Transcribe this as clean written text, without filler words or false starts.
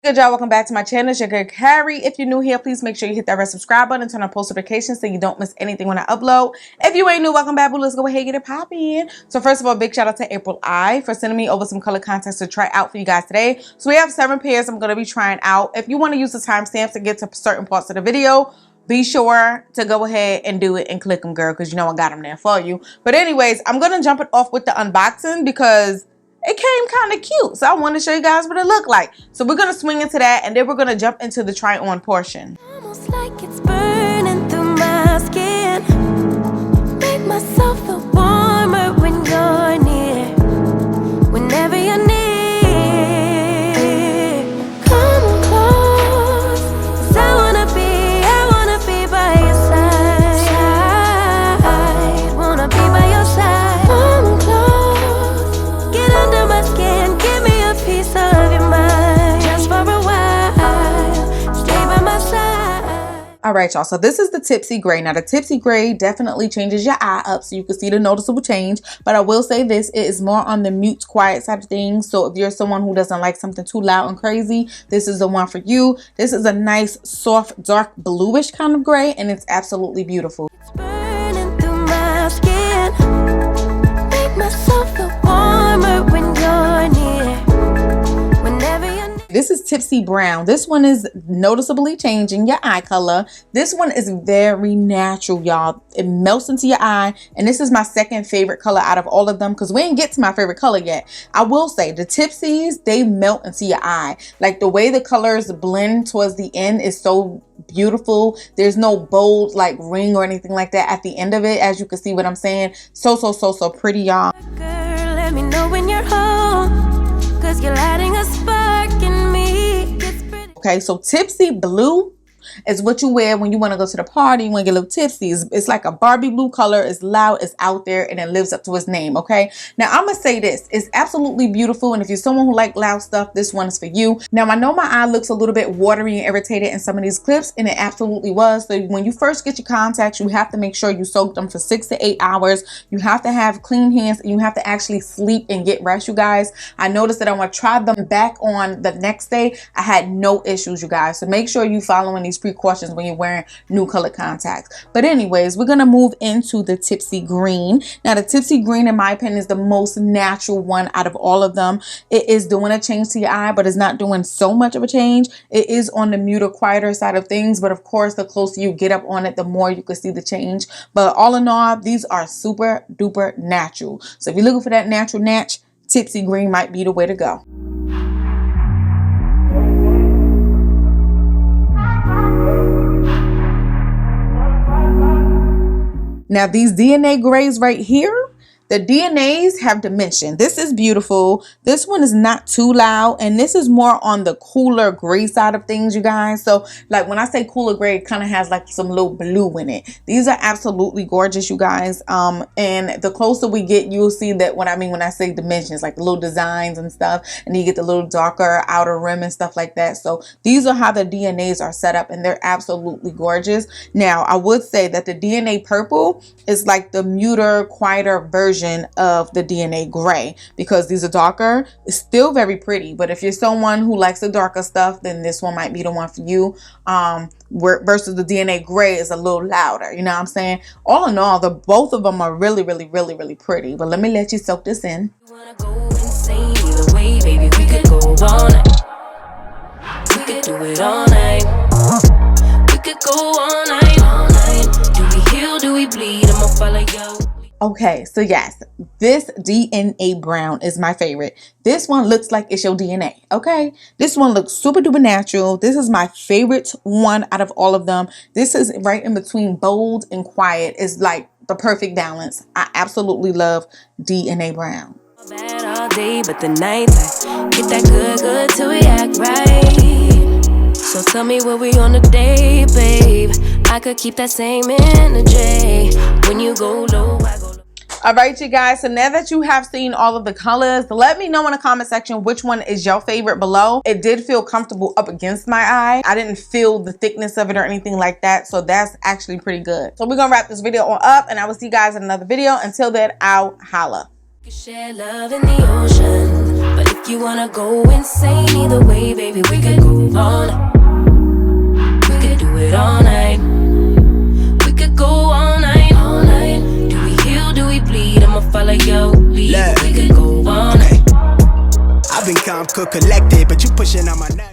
Good job, welcome back to my channel. It's your girl Carrie. If you're new here, please make sure you hit that red subscribe button and turn on post notifications so you don't miss anything when I upload. If you ain't new, welcome back, boo. Let's go ahead and get it popping. So first of all, big shout out to APRILEYE for sending me over some color contacts to try out for you guys today. So we have 7 pairs I'm going to be trying out. If you want to use the timestamps to get to certain parts of the video, be sure to go ahead and do it and click them, girl, because you know I got them there for you. But anyways, I'm going to jump it off with the unboxing because it came kind of cute, so I want to show you guys what it looked like. So we're gonna swing into that, and then we're gonna jump into the try on portion. Almost like it's burning through my skin. Make myself feel warmer when you're near. Whenever you're near, come on close, 'cause I wanna be by your side. Wanna be by your side. Come on close, get under my skin, give me a piece of your mind. Just for a while, stay by my side. All right, y'all, so this is the Tipsy Gray. Now, the Tipsy Gray definitely changes your eye up so you can see the noticeable change. But I will say this, it is more on the mute, quiet side of things. So if you're someone who doesn't like something too loud and crazy, this is the one for you. This is a nice, soft, dark, bluish kind of gray, and it's absolutely beautiful. It's burning through my skin. Make myself feel warmer when you're near. Whenever you're near. This is Tipsy Brown. This one is noticeably changing your eye color. This one is very natural, y'all. It melts into your eye, and this is my second favorite color out of all of them because we didn't get to my favorite color yet. I will say the Tipsies, they melt into your eye. Like the way the colors blend towards the end is so beautiful. There's no bold like ring or anything like that at the end of it, as you can see what I'm saying. So pretty, y'all. Girl, let me know when you're home, 'cause you're lighting a spark in me. It's pretty. Okay, so Tipsy Blue is what you wear when you want to go to the party, you want to get a little tipsy. It's like a Barbie blue color. It's loud, it's out there, and it lives up to its name, okay? Now, I'm going to say this. It's absolutely beautiful, and if you're someone who like loud stuff, this one is for you. Now, I know my eye looks a little bit watery and irritated in some of these clips, and it absolutely was. So when you first get your contacts, you have to make sure you soak them for 6 to 8 hours. You have to have clean hands, and you have to actually sleep and get rest, you guys. I noticed that I want to try them back on the next day. I had no issues, you guys. So make sure you're following these precautions when you're wearing new color contacts. But anyways, we're gonna move into the Tipsy Green. Now, the Tipsy Green, in my opinion, is the most natural one out of all of them. It is doing a change to your eye, but it's not doing so much of a change. It is on the muter, quieter side of things, but of course, the closer you get up on it, the more you can see the change. But all in all, these are super duper natural. So if you're looking for that natural natch, Tipsy Green might be the way to go. Now, these DNA grays right here, the DNAs have dimension. This is beautiful. This one is not too loud, and this is more on the cooler gray side of things, you guys. So like when I say cooler gray, it kind of has like some little blue in it. These are absolutely gorgeous, you guys. And the closer we get, you'll see that what I mean when I say dimensions, like the little designs and stuff, and you get the little darker outer rim and stuff like that. So these are how the DNAs are set up, and they're absolutely gorgeous. Now, I would say that the DNA purple is like the muter, quieter version of the DNA gray, because these are darker. It's still very pretty, but if you're someone who likes the darker stuff, then this one might be the one for you. Versus the DNA gray is a little louder, you know what I'm saying? All in all, both of them are really pretty. But let me let you soak this in. You wanna go insane either way, baby, we could go all night. We could do it all night. We could go all night, all night. Do we heal, do we bleed? I'ma follow you. Okay, so yes, this DNA brown is my favorite. This one looks like it's your DNA, okay? This one looks super duper natural. This is my favorite one out of all of them. This is right in between bold and quiet. It's like the perfect balance. I absolutely love DNA brown. Bad all day, but the night get that good till we act right. So tell me what we on a day, babe. I could keep that same energy. When you go low, I go low. All right, you guys, so now that you have seen all of the colors, let me know in the comment section which one is your favorite below. It did feel comfortable up against my eye. I didn't feel the thickness of it or anything like that, so that's actually pretty good. So we're gonna wrap this video on up, and I will see you guys in another video. Until then, I'll holla. Share love in the ocean. But if you wanna go insane, either way, baby, we could go all night. We could do it all night. We could go all night, all night. Do we heal, do we bleed? I'ma follow your lead. We could go all night. I've been calm, cool, collected, but you pushing on my neck.